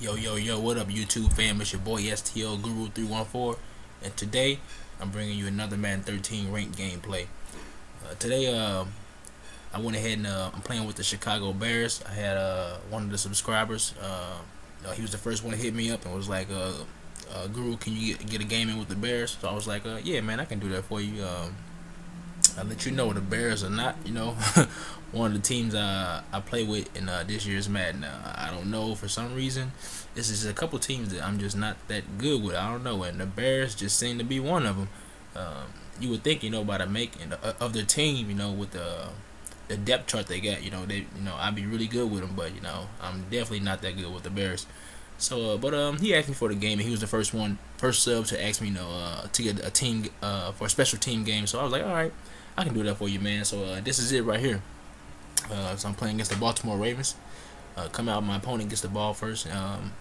Yo, what up, YouTube fam? It's your boy STLGuRu314, and today I'm bringing you another Madden 13 ranked gameplay. Today, I went ahead and I'm playing with the Chicago Bears. I had one of the subscribers. He was the first one to hit me up and was like, "Guru, can you get a game in with the Bears?" So I was like, "Yeah, man, I can do that for you." I'll let you know the Bears are not, one of the teams I play with in this year's Madden. I don't know, for some reason, this is a couple teams that I'm just not that good with. I don't know, and the Bears just seem to be one of them. You would think, by the making of their team, with the depth chart they got, I'd be really good with them, but I'm definitely not that good with the Bears. So, he asked me for the game, and he was the first sub to ask me, to get a team for a special team game. So I was like, all right, I can do that for you, man. So this is it right here. So I'm playing against the Baltimore Ravens. Come out, my opponent gets the ball first, and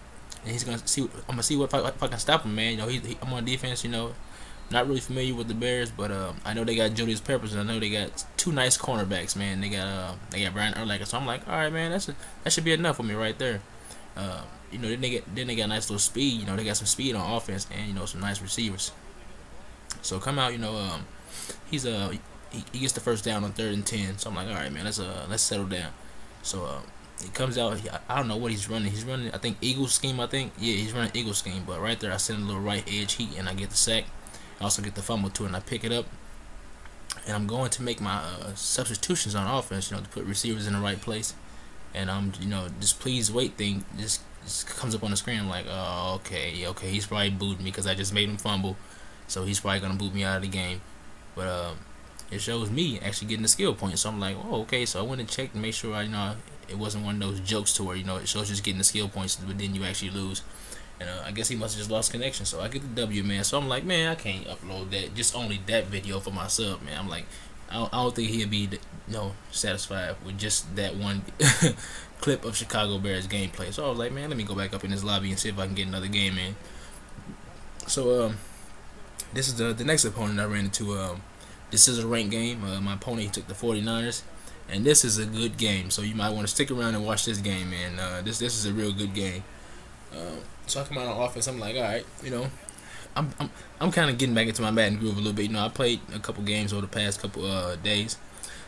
he's gonna see. I'm gonna see if I can stop him, man. I'm on defense. Not really familiar with the Bears, but I know they got Julius Peppers, and I know they got two nice cornerbacks, man. They got Brian Urlacher. So I'm like, all right, man, that should be enough for me right there. Then they got nice little speed. They got some speed on offense, and some nice receivers. So come out, he gets the first down on 3rd and 10. So I'm like, all right, man, let's settle down. So he comes out. I don't know what he's running. He's running, I think, Eagle scheme. Yeah, he's running Eagle scheme. But right there, I send a little right edge heat, and I get the sack. I also get the fumble too, and I pick it up. And I'm going to make my substitutions on offense, to put receivers in the right place. And this please wait thing just comes up on the screen. I'm like, oh, okay, he's probably booting me because I just made him fumble, so he's probably gonna boot me out of the game. But it shows me actually getting the skill point, so I'm like, oh, okay. So I went and checked and make sure it wasn't one of those jokes to where it shows just getting the skill points, but then you actually lose. And I guess he must have just lost connection. So I get the W, man. So I'm like, man, I can't upload just only that video for my sub, man. I'm like, I don't think he'd be satisfied with just that one clip of Chicago Bears gameplay. So I was like, man, let me go back up in this lobby and see if I can get another game in. So this is the next opponent I ran into. This is a ranked game. My opponent, he took the 49ers, and this is a good game. So you might want to stick around and watch this game, man. This is a real good game. So I come out on offense. I'm like, all right, I'm kind of getting back into my Madden groove a little bit. I played a couple games over the past couple days,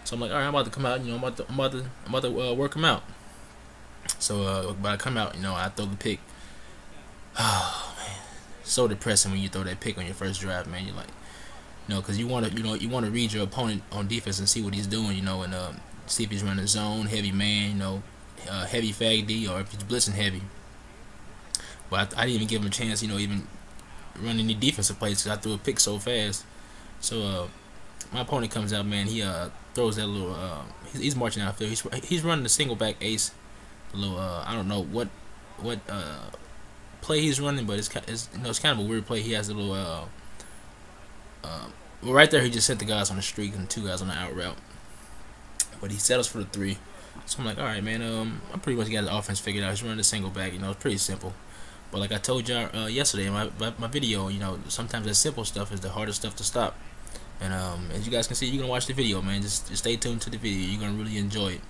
so I'm like, all right, I'm about to come out. I'm about to work them out. So when I come out, I throw the pick. Oh man, so depressing when you throw that pick on your first drive, man. You're like, because you want to read your opponent on defense and see what he's doing, and see if he's running zone, heavy man, heavy fag D, or if he's blitzing heavy. But I didn't even give him a chance, even run any defensive plays because I threw a pick so fast. So my opponent comes out, man. He throws that little. He's marching out there. He's running the single back ace. A little. I don't know what play he's running, but it's kind of a weird play. He has a little. Well, right there, he just sent the guys on the streak and 2 guys on the out route. But he settles for the 3. So I'm like, all right, man. I pretty much got the offense figured out. He's running the single back. It's pretty simple. But like I told y'all yesterday in my video, sometimes that simple stuff is the hardest stuff to stop. And as you guys can see, you're gonna watch the video, man. Just stay tuned to the video. You're gonna really enjoy it.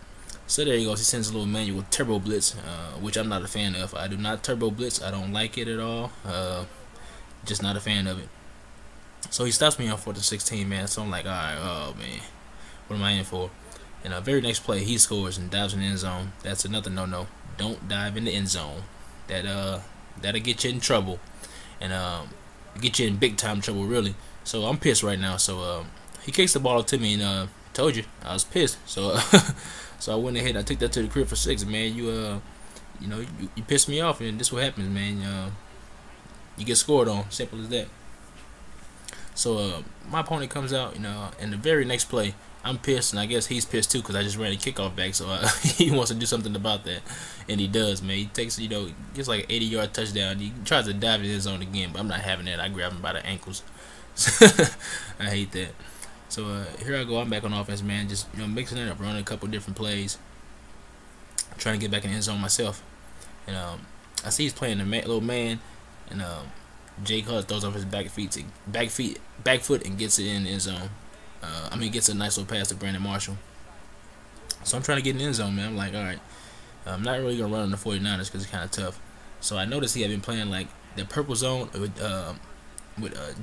So there he goes. He sends a little manual turbo blitz, which I'm not a fan of. I do not turbo blitz. I don't like it at all. Just not a fan of it. So he stops me on 4th and 16, man. So I'm like, all right, oh man, what am I in for? And very next play, he scores and dives in the end zone. That's another no-no. Don't dive in the end zone. That'll get you in trouble, and get you in big time trouble, really. So I'm pissed right now. So he kicks the ball up to me, and told you I was pissed. So so I went ahead and I took that to the crib for 6. Man, you pissed me off, and this is what happens, man. You get scored on. Simple as that. So my opponent comes out, and the very next play, I'm pissed, and I guess he's pissed too because I just ran a kickoff back. So he wants to do something about that, and he does, man. He takes, gets like an 80-yard touchdown. He tries to dive in his zone again, but I'm not having that. I grab him by the ankles. I hate that. So here I go. I'm back on offense, man. Just mixing it up, running a couple different plays, trying to get back in the end zone myself. And I see he's playing the little man, and Jake Hutt throws off his back foot and gets it in the end zone. Gets a nice little pass to Brandon Marshall. So I'm trying to get in the end zone, man. I'm like, all right, I'm not really going to run on the 49ers because it's kind of tough. So I noticed he had been playing like the purple zone with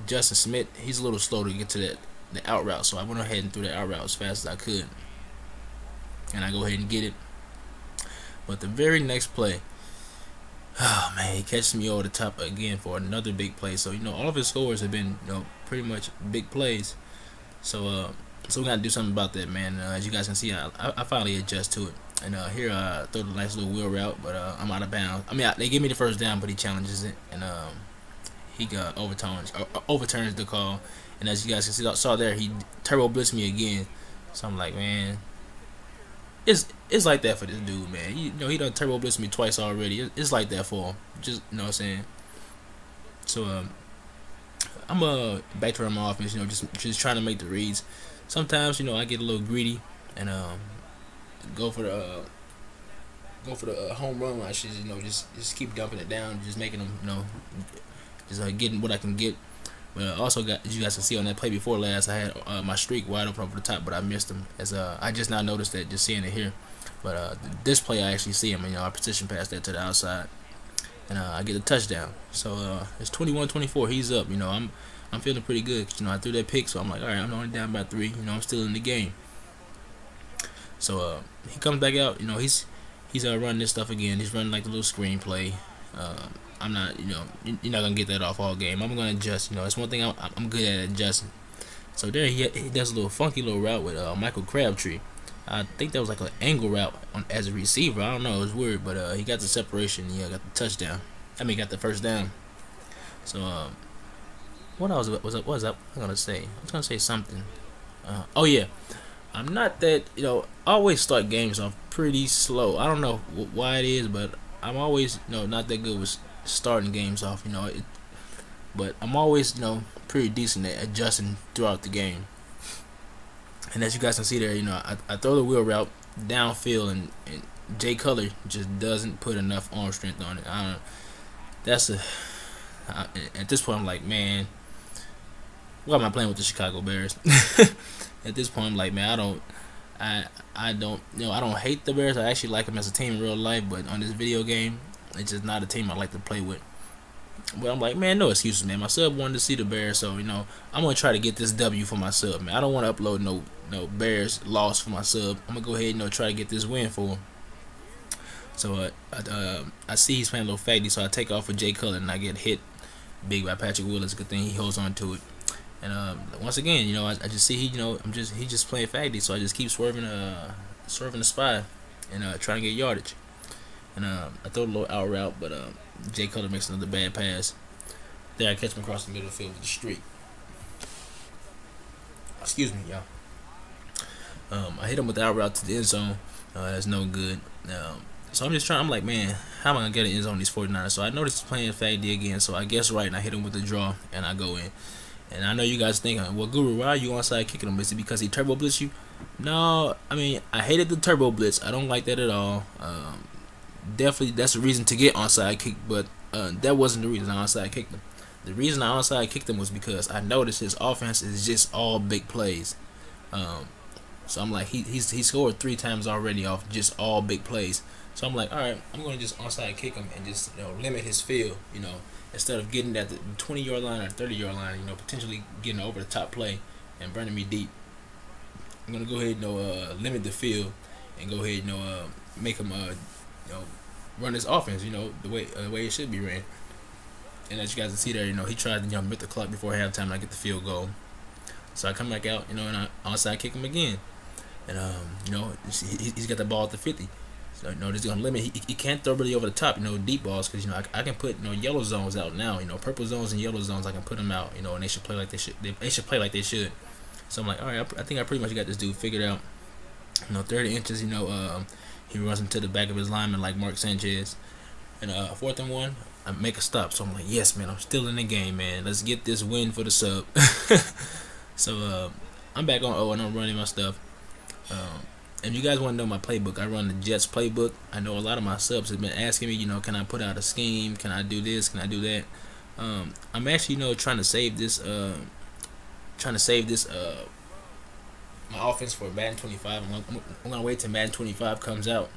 Justin Smith. He's a little slow to get to the out route, so I went ahead and threw the out route as fast as I could, and I go ahead and get it. But the very next play, oh man, he catches me over the top again for another big play. So all of his scores have been pretty much big plays. So so we gotta do something about that, man. As you guys can see, I finally adjust to it. And here I throw the nice little wheel route, but I'm out of bounds. I mean, they give me the first down, but he challenges it, and he got overturns the call. And as you guys can see, saw there, he turbo blitzed me again. So I'm like, man, it's like that for this dude, man. He done turbo blitzed me twice already. It's like that for him. Just what I'm saying. So I'm back to my offense. Just trying to make the reads. Sometimes I get a little greedy and go for the home run. I should just keep dumping it down, just making them just getting what I can get. But also got, as you guys can see on that play before last, I had my streak wide open over the top, but I missed him. As I just now noticed that, just seeing it here. But this play I actually see him, and I position pass that to the outside, and I get the touchdown. So it's 21-24. He's up. I'm feeling pretty good. I threw that pick, so I'm like, all right, I'm only down by 3. I'm still in the game. So he comes back out. He's running this stuff again. He's running like the little screenplay. I'm not, you're not gonna get that off all game. I'm gonna adjust. It's one thing I'm good at adjusting. So there he does a little funky little route with Michael Crabtree. I think that was like an angle route as a receiver. I don't know. It was weird, but he got the separation. Got the touchdown. Got the first down. So what else was I gonna say? I was gonna say something. Oh yeah. I'm not that, I always start games off pretty slow. I don't know why it is, but I'm always, not that good with starting games off, but I'm always, pretty decent at adjusting throughout the game. And as you guys can see there, I throw the wheel route downfield, and Jay Cutler just doesn't put enough arm strength on it. At this point, I'm like, man, why am I playing with the Chicago Bears? At this point, I'm like, man, I don't hate the Bears. I actually like them as a team in real life, but on this video game, it's just not a team I like to play with. But I'm like, man, no excuses, man. My sub wanted to see the Bears, so I'm gonna try to get this W for my sub, man. I don't want to upload no Bears loss for my sub. I'm gonna go ahead and try to get this win for him. So I see he's playing a little faggy, so I take off with Jay Cutler, and I get hit big by Patrick Willis. Good thing he holds on to it. And once again, I just see he just playing faggy, so I just keep swerving the spy and trying to get yardage. And I throw a little out route, but Jay Cutler makes another bad pass. There I catch him across the middle of the field with the streak. Excuse me, y'all. I hit him with the out route to the end zone. That's no good. So I'm like, man, how am I gonna get an end zone on these 49ers? So I noticed he's playing faggy again, so I guess right, and I hit him with the draw, and I go in. And I know you guys thinking, well, Guru, why are you onside kicking him? Is it because he turbo blitzed you? No, I hated the turbo blitz. I don't like that at all. Definitely, that's the reason to get onside kick, but that wasn't the reason I onside kicked him. The reason I onside kicked him was because I noticed his offense is just all big plays. So I'm like, he scored 3 times already off just all big plays. So I'm like, all right, I'm gonna just onside kick him and just limit his field. Instead of getting at the 20-yard line or 30-yard line, potentially getting over the top play and burning me deep. I'm gonna go ahead and limit the field and go ahead and make him run his offense, the way it should be ran. And as you guys can see there, he tried to milk the clock before halftime, and I get the field goal. So I come back out, and I onside kick him again, and he's got the ball at the 50. So this is gonna limit. He can't throw really over the top, deep balls, because I can put yellow zones out now. Purple zones and yellow zones, I can put them out. And they should play like they should. They should play like they should. So I'm like, all right, I think I pretty much got this dude figured out. 30 inches. He runs into the back of his lineman like Mark Sanchez. And 4th and 1, I make a stop. So I'm like, yes, man, I'm still in the game, man. Let's get this win for the sub. So I'm back on O, and I'm running my stuff. And you guys want to know my playbook, I run the Jets playbook. I know a lot of my subs have been asking me, can I put out a scheme? Can I do this? Can I do that? I'm actually, trying to save this my offense for Madden 25. I'm gonna wait till Madden 25 comes out,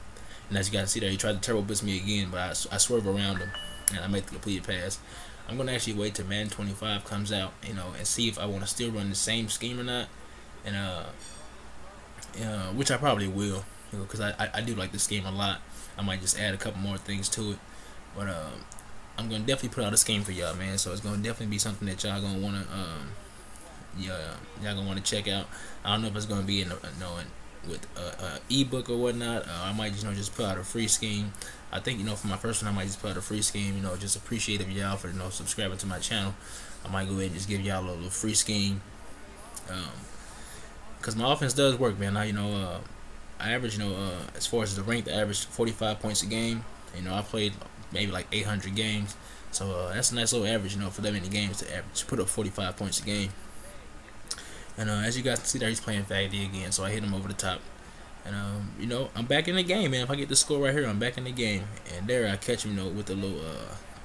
And as you guys see there, he tried to turbo boost me again, but I swerve around him and I make the completed pass. I'm gonna actually wait till Madden 25 comes out, you know, and see if I want to still run the same scheme or not, and which I probably will, you know, because I do like this game a lot. I might just add a couple more things to it, but I'm gonna definitely put out a scheme for y'all, man. So it's gonna definitely be something that y'all gonna wanna y'all gonna wanna check out. I don't know if it's gonna be in with ebook or whatnot. I might just, you know, just put out a free scheme. I think, you know, for my first one, I might just put out a free scheme. You know, just appreciate of y'all for, you know, subscribing to my channel. I might go ahead and just give y'all a little free scheme, because my offense does work, man. I, you know, I average, you know, as far as the rank, I average 45 points a game. You know, I played maybe like 800 games, so that's a nice little average, you know, for that many games to average, to put up 45 points a game. And as you guys can see there, he's playing Faggy again, so I hit him over the top. And you know, I'm back in the game, man. If I get the score right here, I'm back in the game. And there I catch him, you know, with a little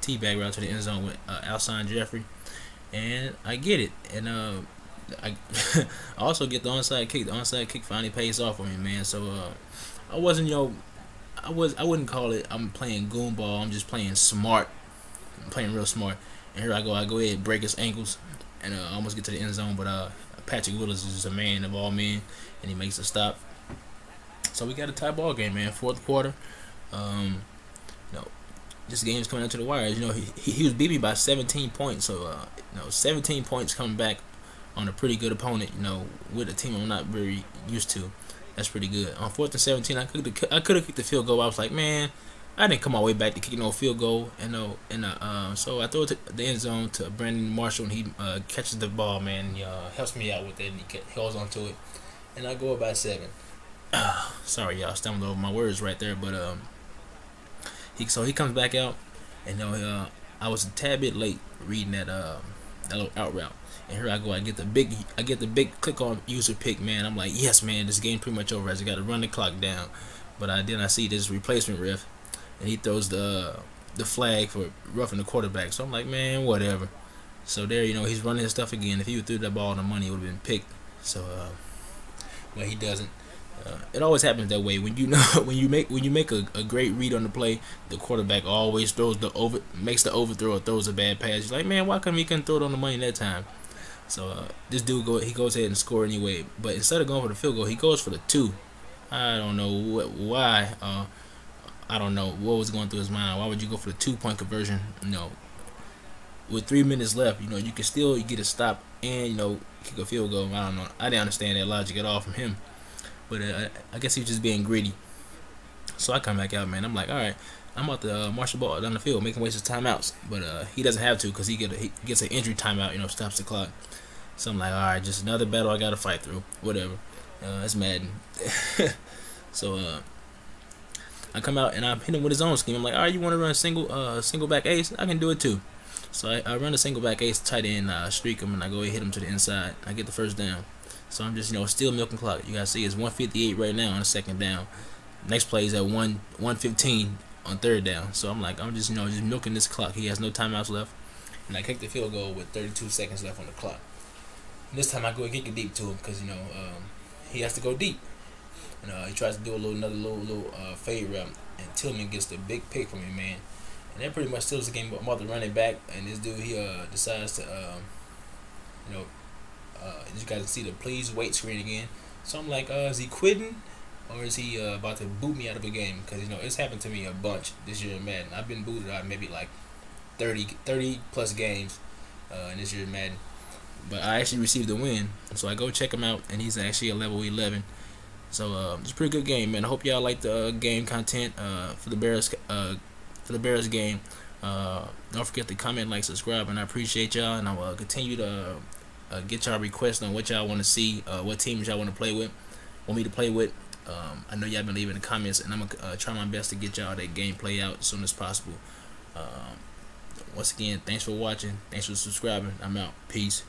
teabag route to the end zone with Alshon Jeffrey, and I get it. And I also get the onside kick. The onside kick finally pays off for me, man. So I wasn't, you know, I wouldn't call it I'm playing goonball. I'm just playing smart. I'm playing real smart. And here I go ahead and break his ankles, and almost get to the end zone, but Patrick Willis is just a man of all men, and he makes a stop. So we got a tie ball game, man. Fourth quarter. You know, this game's coming out to the wires. You know, he was beat me by 17 points. So you know, 17 points coming back on a pretty good opponent. You know, with a team I'm not very used to. That's pretty good. On 4th and 17, I could have kicked the field goal. I was like, man, I didn't come all the way back to kick no field goal. And so I throw it to the end zone to Brandon Marshall, and he catches the ball, man. And he helps me out with it, and he holds on to it, and I go up by 7. Sorry, y'all, stumbled over my words right there, but so he comes back out, and you know, I was a tad bit late reading that little out route, and here I go, I get the big click on user pick, man. I'm like, yes, man, this game pretty much over. I just got to run the clock down, but then I see this replacement ref, and he throws the flag for roughing the quarterback. So I'm like, man, whatever. So there, you know, he's running his stuff again. If he would threw that ball on the money, it would have been picked. So well, he doesn't. It always happens that way. When you know, when you make a great read on the play, the quarterback always makes the overthrow or throws a bad pass. You're like, man, why come he couldn't throw it on the money that time? So this dude goes ahead and score anyway. But instead of going for the field goal, he goes for the 2. I don't know why. I don't know what was going through his mind. Why would you go for the 2-point conversion? You know, with 3 minutes left, you know, you can still get a stop and, you know, kick a field goal. I don't know. I didn't understand that logic at all from him. But I guess he was just being greedy. So I come back out, man. I'm like, all right, I'm about to march the ball down the field, make him waste his timeouts. But he doesn't have to, because he gets an injury timeout, you know, stops the clock. So I'm like, all right, just another battle I got to fight through. Whatever. That's Madden. So I come out and I hit him with his own scheme. I'm like, all right, you want to run a single back ace? I can do it too. So I run a single back ace, tight end, streak him, and I go and hit him to the inside. I get the first down. So I'm just, you know, still milking clock. You guys see it's 1:58 right now on the 2nd down. Next play is at 1:15 on 3rd down. So I'm like, I'm just, you know, just milking this clock. He has no timeouts left, and I kick the field goal with 32 seconds left on the clock. And this time I go and kick it deep to him, because, you know, he has to go deep. And he tries to do another little fade route, and Tillman gets the big pick from me, man. And that pretty much steals the game. I'm about to run it back, and this dude, he decides to, you know, as you guys can see, the please wait screen again. So I'm like, is he quitting, or is he about to boot me out of a game? Because, you know, it's happened to me a bunch this year in Madden. I've been booted out maybe like 30 plus games in this year in Madden. But I actually received a win, so I go check him out, and he's actually a level 11. So it's a pretty good game, man. I hope y'all like the game content for the Bears game. Don't forget to comment, like, subscribe, and I appreciate y'all. And I will continue to get y'all requests on what y'all want to see, what teams y'all want me to play with. I know y'all been leaving the comments, and I'm gonna try my best to get y'all that gameplay out as soon as possible. Once again, thanks for watching. Thanks for subscribing. I'm out. Peace.